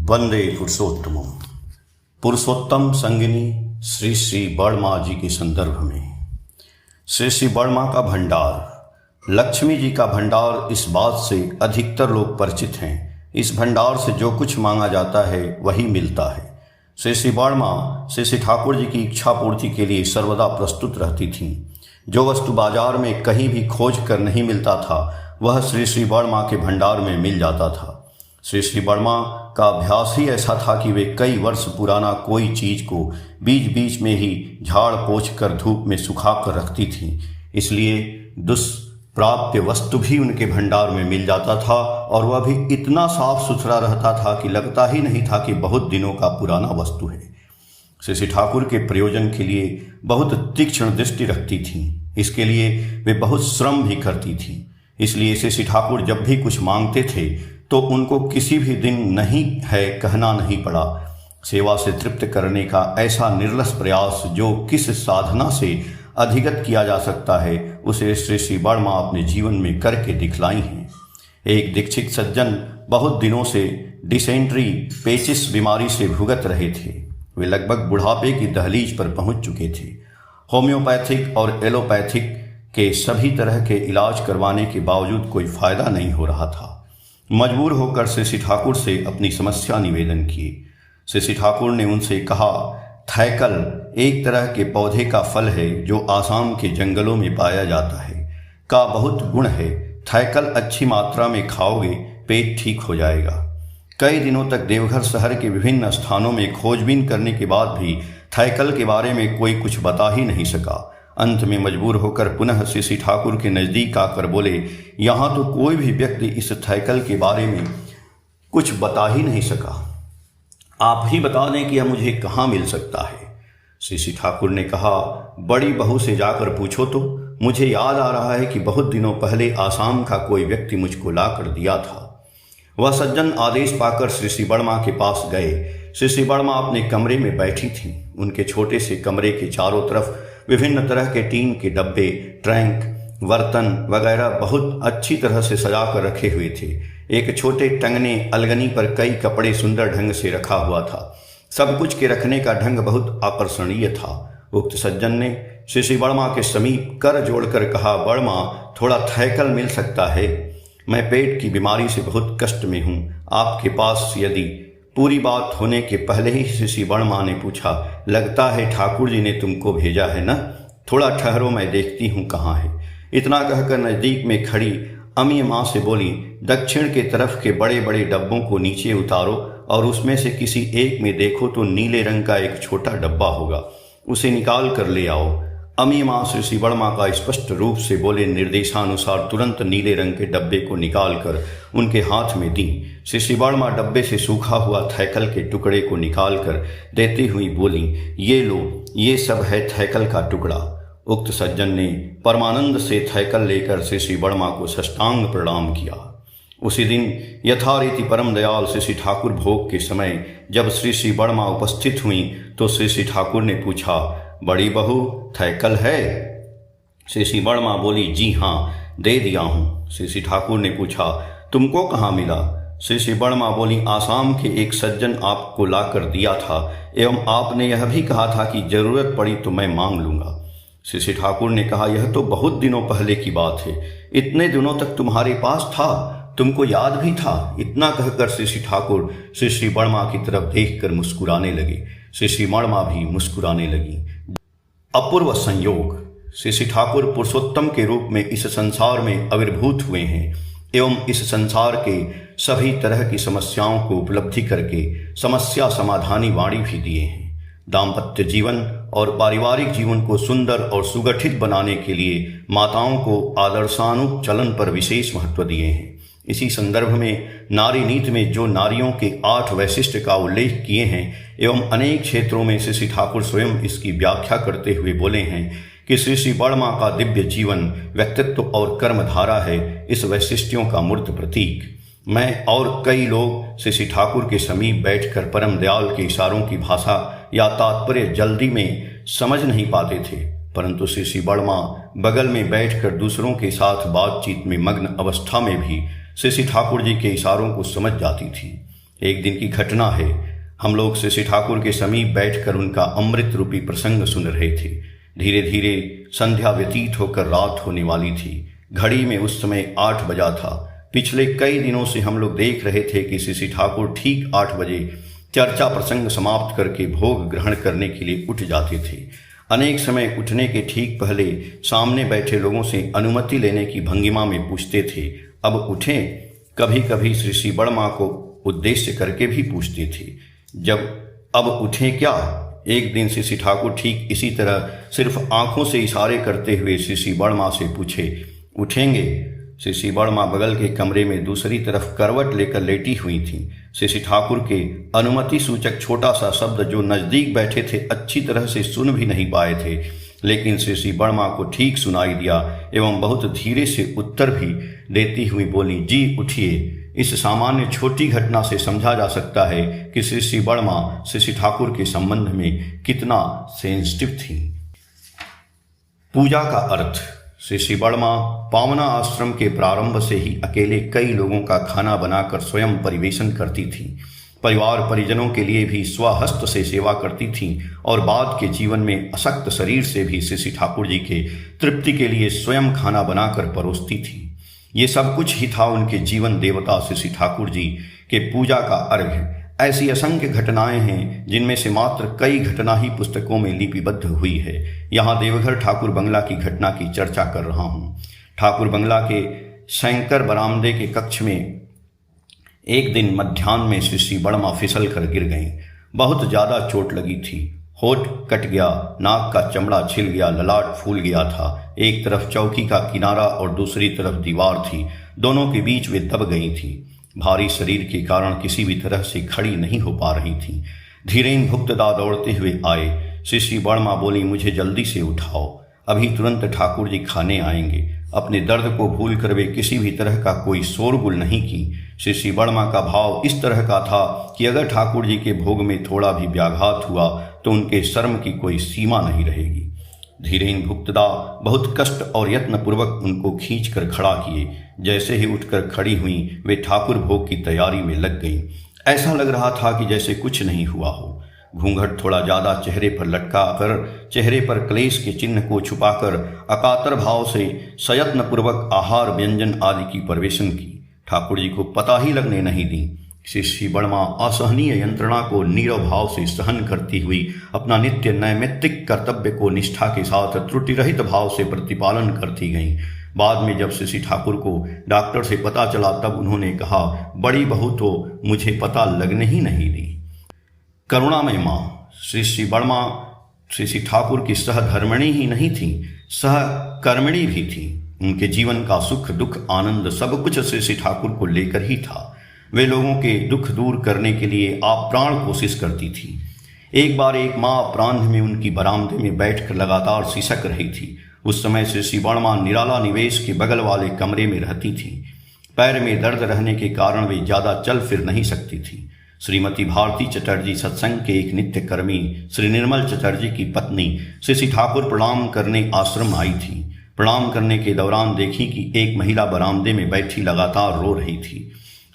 वंदे पुरुषोत्तम। पुरुषोत्तम संगिनी श्री श्री बड़माँ जी के संदर्भ में। श्री श्री बड़माँ का भंडार, लक्ष्मी जी का भंडार, इस बात से अधिकतर लोग परिचित हैं। इस भंडार से जो कुछ मांगा जाता है वही मिलता है। श्री श्री बड़माँ श्री श्री ठाकुर जी की इच्छा पूर्ति के लिए सर्वदा प्रस्तुत रहती थीं। जो वस्तु बाजार में कहीं भी खोज कर नहीं मिलता था वह श्री श्री बड़माँ के भंडार में मिल जाता था। श्री श्री बड़माँ का अभ्यास ही ऐसा था कि वे कई वर्ष पुराना कोई चीज को बीच बीच में ही झाड़ पोंछ कर धूप में सुखा कर रखती थीं। इसलिए दुष्प्राप्य वस्तु भी उनके भंडार में मिल जाता था और वह भी इतना साफ सुथरा रहता था कि लगता ही नहीं था कि बहुत दिनों का पुराना वस्तु है। श्री श्री ठाकुर के प्रयोजन के लिए बहुत तीक्ष्ण दृष्टि रखती थीं। इसके लिए वे बहुत श्रम भी करती थीं। इसलिए श्री श्री ठाकुर जब भी कुछ मांगते थे तो उनको किसी भी दिन नहीं है कहना नहीं पड़ा। सेवा से तृप्त करने का ऐसा निर्लस प्रयास जो किस साधना से अधिगत किया जा सकता है उसे श्री श्री बड़माँ अपने जीवन में करके दिखलाई हैं। एक दीक्षित सज्जन बहुत दिनों से डिसेंट्री पेचिस बीमारी से भुगत रहे थे। वे लगभग बुढ़ापे की दहलीज पर पहुंच चुके थे। होम्योपैथिक और एलोपैथिक के सभी तरह के इलाज करवाने के बावजूद कोई फायदा नहीं हो रहा था। मजबूर होकर श्री श्री ठाकुर से अपनी समस्या निवेदन किए। श्री श्री ठाकुर ने उनसे कहा, थैकल एक तरह के पौधे का फल है जो आसाम के जंगलों में पाया जाता है। का बहुत गुण है। थैकल अच्छी मात्रा में खाओगे पेट ठीक हो जाएगा। कई दिनों तक देवघर शहर के विभिन्न स्थानों में खोजबीन करने के बाद भी थैकल के बारे में कोई कुछ बता ही नहीं सका। अंत में मजबूर होकर पुनः श्री श्री ठाकुर के नज़दीक आकर बोले, यहाँ तो कोई भी व्यक्ति इस थैकल के बारे में कुछ बता ही नहीं सका। आप ही बता दें कि यह मुझे कहाँ मिल सकता है। श्री श्री ठाकुर ने कहा, बड़ी बहू से जाकर पूछो तो। मुझे याद आ रहा है कि बहुत दिनों पहले आसाम का कोई व्यक्ति मुझको ला कर दिया था। वह सज्जन आदेश पाकर श्री श्री बड़माँ के पास गए। श्री श्री बड़माँ अपने कमरे में बैठी थीं। उनके छोटे से कमरे के चारों तरफ विभिन्न तरह के टीन के डब्बे, ट्रैंक, बर्तन वगैरह बहुत अच्छी तरह से सजा कर रखे हुए थे। एक छोटे टंगने अलगनी पर कई कपड़े सुंदर ढंग से रखा हुआ था। सब कुछ के रखने का ढंग बहुत आकर्षणीय था। उक्त सज्जन ने श्री श्री बड़माँ के समीप कर जोड़कर कहा, बड़माँ थोड़ा थैकल मिल सकता है। मैं पेट की बीमारी से बहुत कष्ट में हूँ। आपके पास यदि पूरी बात होने के पहले ही श्री श्री बड़माँ ने पूछा, लगता है ठाकुर जी ने तुमको भेजा है ना? थोड़ा ठहरो, मैं देखती हूँ कहाँ है। इतना कहकर नज़दीक में खड़ी अम्मी माँ से बोली, दक्षिण के तरफ के बड़े बड़े डब्बों को नीचे उतारो और उसमें से किसी एक में देखो तो नीले रंग का एक छोटा डब्बा होगा, उसे निकाल कर ले आओ। अम्मी माँ श्री श्री बड़माँ का स्पष्ट रूप से बोले निर्देशानुसार तुरंत नीले रंग के डब्बे को निकालकर उनके हाथ में दी। श्री श्री बड़माँ डब्बे से सूखा हुआ थैकल के टुकड़े को निकालकर देती हुई बोली, ये लो, ये सब है थैकल का टुकड़ा। उक्त सज्जन ने परमानंद से थैकल लेकर श्री श्री बड़माँ को साष्टांग प्रणाम किया। उसी दिन यथारीति परम दयाल श्री श्री ठाकुर भोग के समय जब श्री श्री बड़माँ उपस्थित हुई तो श्री श्री ठाकुर ने पूछा, बड़ी बहू थैकल है? श्री श्री बड़माँ बोली, जी हाँ, दे दिया हूँ। श्री श्री ठाकुर ने पूछा, तुमको कहाँ मिला? श्री श्री बड़माँ बोली, आसाम के एक सज्जन आपको ला कर दिया था एवं आपने यह भी कहा था कि जरूरत पड़ी तो मैं मांग लूंगा। श्री श्री ठाकुर ने कहा, यह तो बहुत दिनों पहले की बात है। इतने दिनों तक तुम्हारे पास था, तुमको याद भी था। इतना कहकर श्री श्री ठाकुर श्री श्री बड़माँ की तरफ देखकर मुस्कुराने लगे। श्री श्री बड़माँ भी मुस्कुराने लगी। अपूर्व संयोग। श्री श्री ठाकुर पुरुषोत्तम के रूप में इस संसार में आविर्भूत हुए हैं एवं इस संसार के सभी तरह की समस्याओं को उपलब्धि करके समस्या समाधानी वाणी भी दिए हैं। दाम्पत्य जीवन और पारिवारिक जीवन को सुंदर और सुगठित बनाने के लिए माताओं को आदर्शानुचलन पर विशेष महत्व दिए हैं। इसी संदर्भ में नारी नीति में जो नारियों के 8 वैशिष्ट्य का उल्लेख किए हैं एवं अनेक क्षेत्रों में श्री श्री ठाकुर स्वयं इसकी व्याख्या करते हुए बोले हैं कि श्री श्री बड़माँ का दिव्य जीवन, व्यक्तित्व और कर्मधारा है इस वैशिष्ट्यों का मूर्त प्रतीक। मैं और कई लोग श्री श्री ठाकुर के समीप बैठकर परम दयाल के इशारों की भाषा या तात्पर्य जल्दी में समझ नहीं पाते थे, परंतु श्री बड़मा बगल में बैठकर दूसरों के साथ बातचीत में मग्न अवस्था में भी श्री ठाकुर जी के इशारों को समझ जाती थी। एक दिन की घटना है, हम लोग श्री ठाकुर के समीप बैठकर उनका अमृत रूपी प्रसंग सुन रहे थे। धीरे धीरे संध्या व्यतीत होकर रात होने वाली थी। घड़ी में उस समय 8 बजा था। पिछले कई दिनों से हम लोग देख रहे थे कि श्री ठाकुर ठीक 8 बजे चर्चा प्रसंग समाप्त करके भोग ग्रहण करने के लिए उठ जाते थे। अनेक समय उठने के ठीक पहले सामने बैठे लोगों से अनुमति लेने की भंगिमा में पूछते थे, अब उठें। कभी कभी श्री बड़मा को उद्देश्य करके भी पूछते थे, जब अब उठें क्या। एक दिन श्री ठाकुर ठीक इसी तरह सिर्फ आंखों से इशारे करते हुए श्री बड़मा से पूछे, उठेंगे। श्री बड़मा बगल के कमरे में दूसरी तरफ करवट लेकर लेटी हुई थी। श्री ठाकुर के अनुमति सूचक छोटा सा शब्द जो नजदीक बैठे थे अच्छी तरह से सुन भी नहीं पाए थे, लेकिन श्री बड़मा को ठीक सुनाई दिया एवं बहुत धीरे से उत्तर भी देती हुई बोली, जी उठिए। इस सामान्य छोटी घटना से समझा जा सकता है कि श्री बड़मा श्री ठाकुर के संबंध में कितना सेंसिटिव थी। पूजा का अर्थ। श्री बड़मा पावना आश्रम के प्रारंभ से ही अकेले कई लोगों का खाना बनाकर स्वयं परिवेशन करती थी। परिवार परिजनों के लिए भी स्वहस्त से सेवा करती थी और बाद के जीवन में अशक्त शरीर से भी श्री ठाकुर जी के तृप्ति के लिए स्वयं खाना बनाकर परोसती थी। ये सब कुछ ही था उनके जीवन देवता श्री ठाकुर जी के पूजा का अर्घ्य। ऐसी असंख्य घटनाएं हैं जिनमें से मात्र कई घटना ही पुस्तकों में लिपिबद्ध हुई है। यहाँ देवघर ठाकुर बंगला की घटना की चर्चा कर रहा हूँ। ठाकुर बंगला के शंकर बरामदे के कक्ष में एक दिन मध्याह्न में श्री बड़मा फिसल कर गिर गईं। बहुत ज्यादा चोट लगी थी। होठ कट गया, नाक का चमड़ा छिल गया, ललाट फूल गया था। एक तरफ चौकी का किनारा और दूसरी तरफ दीवार थी। दोनों के बीच वे दब गई थी। भारी शरीर के कारण किसी भी तरह से खड़ी नहीं हो पा रही थी। धीरेन भुक्तदा दौड़ते हुए आए। श्री बड़मा बोली, मुझे जल्दी से उठाओ, अभी तुरंत ठाकुर जी खाने आएंगे। अपने दर्द को भूल कर वे किसी भी तरह का कोई शोरगुल नहीं की। श्री बड़मा का भाव इस तरह का था कि अगर ठाकुर जी के भोग में थोड़ा भी व्याघात हुआ तो उनके शर्म की कोई सीमा नहीं रहेगी। धीरेन भुक्तदा बहुत कष्ट और यत्न पूर्वक उनको खींच कर खड़ा किए। जैसे ही उठकर खड़ी हुई वे ठाकुर भोग की तैयारी में लग गईं। ऐसा लग रहा था कि जैसे कुछ नहीं हुआ हो। घूंघट थोड़ा ज्यादा चेहरे पर लटका कर चेहरे पर क्लेश के चिन्ह को छुपाकर अकातर भाव से सयत्न पूर्वक आहार व्यंजन आदि की परिवेशन की। ठाकुर जी को पता ही लगने नहीं दी। श्री बड़मा असहनीय यंत्रणा को नीरव भाव से सहन करती हुई अपना नित्य नैमित्तिक कर्तव्य को निष्ठा के साथ त्रुटि रहित भाव से प्रतिपालन करती गईं। बाद में जब श्री ठाकुर को डॉक्टर से पता चला तब उन्होंने कहा, बड़ी बहू तो मुझे पता लगने ही नहीं दी। करुणामय माँ श्री बड़मा श्री ठाकुर की सहधर्मिणी ही नहीं थी, सहकर्मिणी भी थी। उनके जीवन का सुख दुख आनंद सब कुछ श्री ठाकुर को लेकर ही था। वे लोगों के दुख दूर करने के लिए आप्राण कोशिश करती थी। एक बार एक माँ अपराह्न में उनकी बरामदे में बैठकर लगातार सिसक रही थी। उस समय श्री बड़मा निराला निवेश के बगल वाले कमरे में रहती थी। पैर में दर्द रहने के कारण वे ज्यादा चल फिर नहीं सकती थी। श्रीमती भारती चटर्जी सत्संग के एक नित्य कर्मी श्री निर्मल चटर्जी की पत्नी श्री ठाकुर प्रणाम करने आश्रम आई थी। प्रणाम करने के दौरान देखी कि एक महिला बरामदे में बैठी लगातार रो रही थी।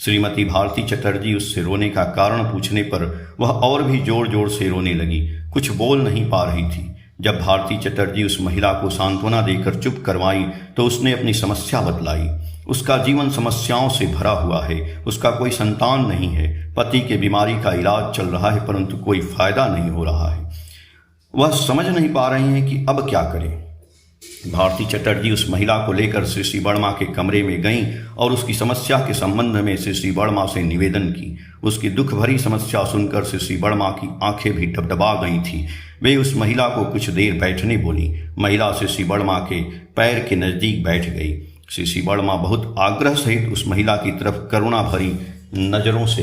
श्रीमती भारती चटर्जी उससे रोने का कारण पूछने पर वह और भी जोर जोर से रोने लगी। कुछ बोल नहीं पा रही थी। जब भारती चटर्जी उस महिला को सांत्वना देकर चुप करवाई तो उसने अपनी समस्या बतलाई। उसका जीवन समस्याओं से भरा हुआ है। उसका कोई संतान नहीं है। पति के बीमारी का इलाज चल रहा है परंतु कोई फायदा नहीं हो रहा है। वह समझ नहीं पा रही हैं कि अब क्या करें। भारती चटर्जी उस महिला को लेकर श्री बड़मा के कमरे में गईं और उसकी समस्या के संबंध में श्री बड़मा से निवेदन की। उसकी दुख भरी समस्या सुनकर श्री बड़मा की आंखें भी डबडबा गई थी। वे उस महिला को कुछ देर बैठने बोली। महिला श्री बड़मा के पैर के नजदीक बैठ गई। श्री बड़मा बहुत आग्रह सहित उस महिला की तरफ करुणा भरी नजरों से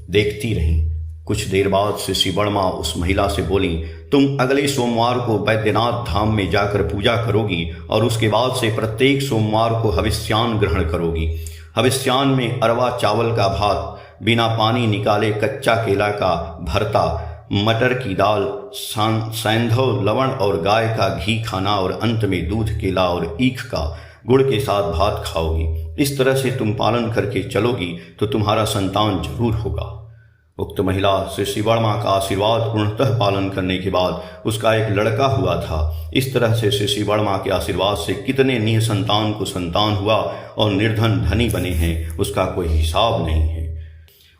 देखती रहीं। कुछ देर बाद श्री बड़मा उस महिला से बोली, तुम अगले सोमवार को बैद्यनाथ धाम में जाकर पूजा करोगी और उसके बाद से प्रत्येक सोमवार को हविष्यान ग्रहण करोगी। हविष्यान में अरवा चावल का भात, बिना पानी निकाले कच्चा केला का भरता, मटर की दाल, सैंधव, लवण और गाय का घी खाना और अंत में दूध, केला और ईख का गुड़ के साथ भात खाओगी। इस तरह से तुम पालन करके चलोगी तो तुम्हारा संतान जरूर होगा। उक्त महिला श्री श्री बड़मा का आशीर्वाद पूर्णतः पालन करने के बाद उसका एक लड़का हुआ था। इस तरह से श्री श्री बड़मा के आशीर्वाद से कितने निसंतान को संतान हुआ और निर्धन धनी बने हैं, उसका कोई हिसाब नहीं है।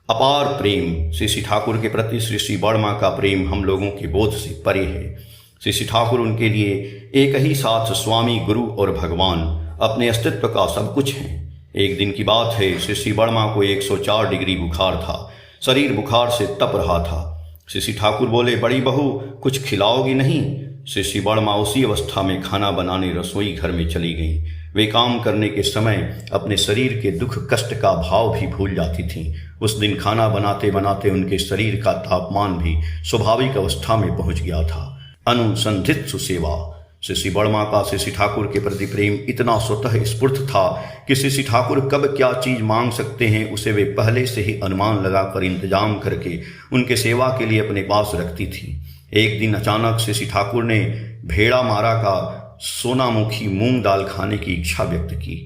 अपार प्रेम श्री श्री ठाकुर के प्रति श्री श्री बड़मा का प्रेम हम लोगों के बोध से परे है। श्री श्री ठाकुर उनके लिए एक ही साथ स्वामी, गुरु और भगवान, अपने अस्तित्व का सब कुछ हैं। एक दिन की बात है, श्री श्री बड़मा को 104 डिग्री बुखार था। शरीर बुखार से तप रहा था। श्री श्री ठाकुर बोले, बड़ी बहू कुछ खिलाओगी नहीं? श्री श्री बड़मा उसी अवस्था में खाना बनाने रसोई घर में चली गईं। वे काम करने के समय अपने शरीर के दुख कष्ट का भाव भी भूल जाती थीं। उस दिन खाना बनाते बनाते उनके शरीर का तापमान भी स्वाभाविक अवस्था में पहुंच गया था। अनुसंधित सुसेवा। श्री श्री बड़मा का श्री श्री ठाकुर के प्रति प्रेम इतना स्वतः स्फूर्त था कि श्री श्री ठाकुर कब क्या चीज मांग सकते हैं उसे वे पहले से ही अनुमान लगाकर इंतजाम करके उनके सेवा के लिए अपने पास रखती थी। एक दिन अचानक श्री श्री ठाकुर ने भेड़ा मारा का सोनामुखी मूंग दाल खाने की इच्छा व्यक्त की।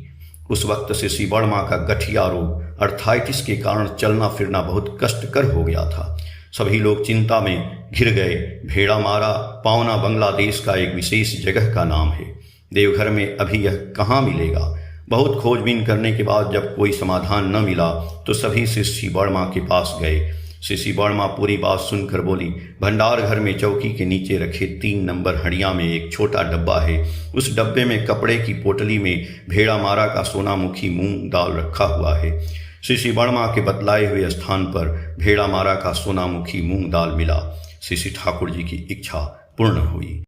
उस वक्त श्री श्री बड़मा का गठिया रोग अर्थाइटिस के कारण चलना फिरना बहुत कष्टकर हो गया था। सभी लोग चिंता में घिर गए। भेड़ा मारा पावना बांग्लादेश का एक विशेष जगह का नाम है। देवघर में अभी यह कहाँ मिलेगा? बहुत खोजबीन करने के बाद जब कोई समाधान न मिला तो सभी श्री श्री बड़मा के पास गए। श्री श्री बड़मा पूरी बात सुनकर बोली, भंडार घर में चौकी के नीचे रखे 3 नंबर हड़िया में एक छोटा डब्बा है। उस डब्बे में कपड़े की पोटली में भेड़ा मारा का सोनामुखी मूंग दाल रखा हुआ है। श्री श्री बड़मा के बतलाए हुए स्थान पर भेड़ा मारा का सोनामुखी मूंग दाल मिला। श्री श्री ठाकुर जी की इच्छा पूर्ण हुई।